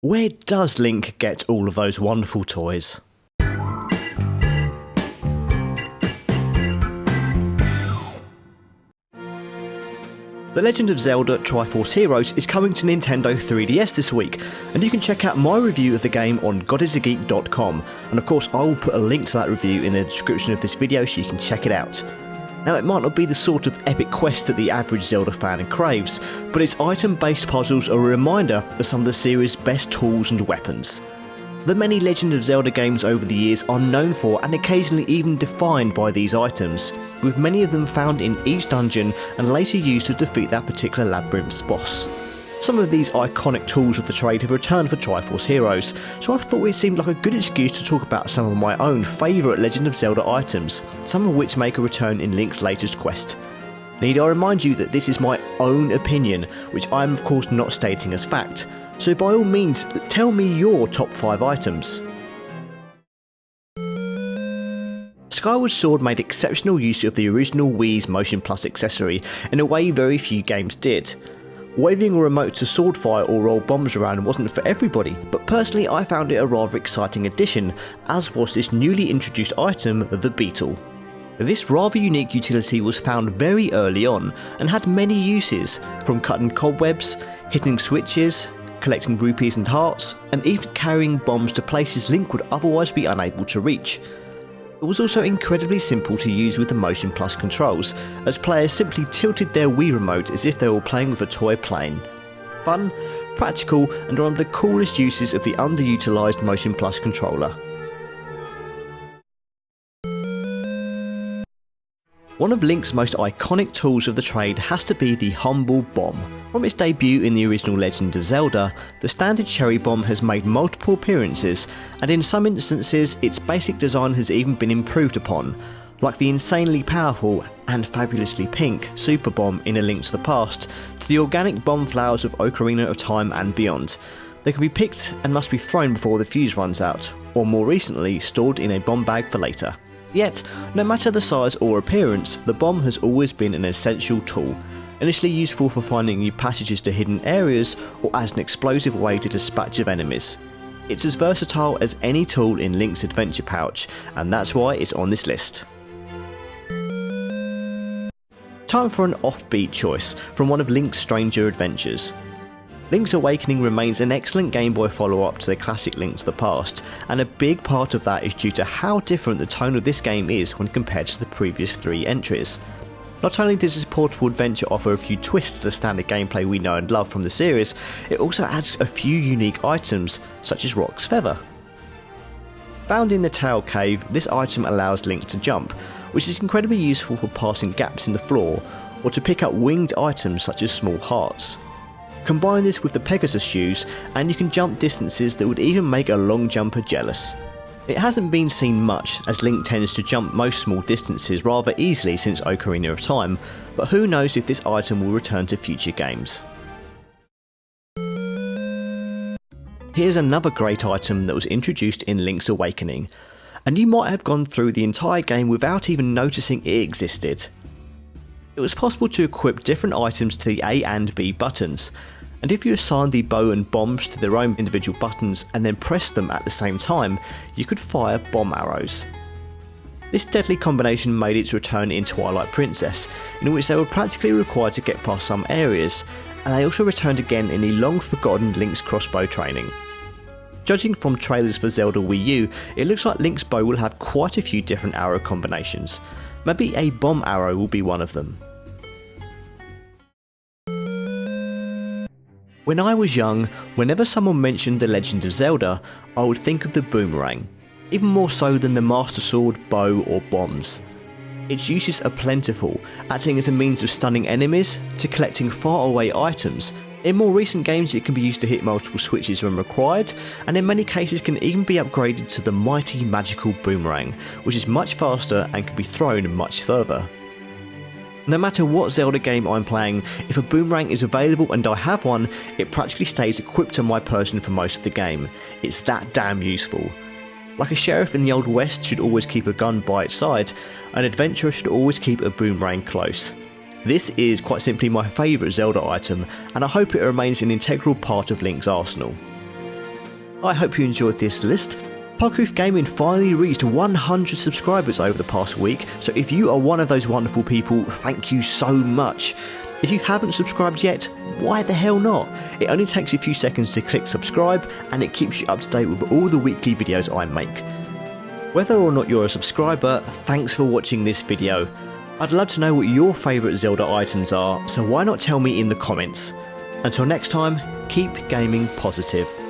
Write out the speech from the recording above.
Where does Link get all of those wonderful toys? The Legend of Zelda Triforce Heroes is coming to Nintendo 3DS this week, and you can check out my review of the game on godisageek.com, and of course I will put a link to that review in the description of this video so you can check it out. Now, it might not be the sort of epic quest that the average Zelda fan craves, but its item-based puzzles are a reminder of some of the series' best tools and weapons. The many Legend of Zelda games over the years are known for and occasionally even defined by these items, with many of them found in each dungeon and later used to defeat that particular labyrinth's boss. Some of these iconic tools of the trade have returned for Triforce Heroes, so I thought it seemed like a good excuse to talk about some of my own favourite Legend of Zelda items, some of which make a return in Link's latest quest. Need I remind you that this is my own opinion, which I am of course not stating as fact, so by all means tell me your top 5 items. Skyward Sword made exceptional use of the original Wii's Motion Plus accessory in a way very few games did. Waving a remote to sword fire or roll bombs around wasn't for everybody, but personally I found it a rather exciting addition, as was this newly introduced item, the Beetle. This rather unique utility was found very early on and had many uses, from cutting cobwebs, hitting switches, collecting rupees and hearts, and even carrying bombs to places Link would otherwise be unable to reach. It was also incredibly simple to use with the Motion Plus controls, as players simply tilted their Wii remote as if they were playing with a toy plane. Fun, practical, and one of the coolest uses of the underutilised Motion Plus controller. One of Link's most iconic tools of the trade has to be the Humble Bomb. From its debut in the original Legend of Zelda, the standard Cherry Bomb has made multiple appearances, and in some instances its basic design has even been improved upon, like the insanely powerful and fabulously pink Super Bomb in A Link to the Past, to the organic bomb flowers of Ocarina of Time and beyond. They can be picked and must be thrown before the fuse runs out, or more recently stored in a bomb bag for later. Yet, no matter the size or appearance, the bomb has always been an essential tool, initially useful for finding new passages to hidden areas or as an explosive way to dispatch of enemies. It's as versatile as any tool in Link's adventure pouch, and that's why it's on this list. Time for an offbeat choice from one of Link's stranger adventures. Link's Awakening remains an excellent Game Boy follow-up to the classic Link to the Past, and a big part of that is due to how different the tone of this game is when compared to the previous 3 entries. Not only does this portable adventure offer a few twists to the standard gameplay we know and love from the series, it also adds a few unique items, such as Rock's Feather. Found in the Tail Cave, this item allows Link to jump, which is incredibly useful for passing gaps in the floor, or to pick up winged items such as small hearts. Combine this with the Pegasus shoes and you can jump distances that would even make a long jumper jealous. It hasn't been seen much, as Link tends to jump most small distances rather easily since Ocarina of Time, but who knows if this item will return to future games. Here's another great item that was introduced in Link's Awakening, and you might have gone through the entire game without even noticing it existed. It was possible to equip different items to the A and B buttons, and if you assigned the bow and bombs to their own individual buttons and then pressed them at the same time, you could fire bomb arrows. This deadly combination made its return in Twilight Princess, in which they were practically required to get past some areas, and they also returned again in the long forgotten Link's crossbow training. Judging from trailers for Zelda Wii U, it looks like Link's bow will have quite a few different arrow combinations. Maybe a bomb arrow will be one of them. When I was young, whenever someone mentioned The Legend of Zelda, I would think of the boomerang, even more so than the Master Sword, bow or bombs. Its uses are plentiful, acting as a means of stunning enemies, to collecting faraway items. In more recent games it can be used to hit multiple switches when required, and in many cases can even be upgraded to the mighty magical boomerang, which is much faster and can be thrown much further. No matter what Zelda game I'm playing, if a boomerang is available and I have one, it practically stays equipped on my person for most of the game. It's that damn useful. Like a sheriff in the Old West should always keep a gun by its side, an adventurer should always keep a boomerang close. This is quite simply my favourite Zelda item, and I hope it remains an integral part of Link's arsenal. I hope you enjoyed this list. Parkroof Gaming finally reached 100 subscribers over the past week, so if you are one of those wonderful people, thank you so much. If you haven't subscribed yet, why the hell not? It only takes a few seconds to click subscribe and it keeps you up to date with all the weekly videos I make. Whether or not you're a subscriber, thanks for watching this video. I'd love to know what your favourite Zelda items are, so why not tell me in the comments. Until next time, keep gaming positive.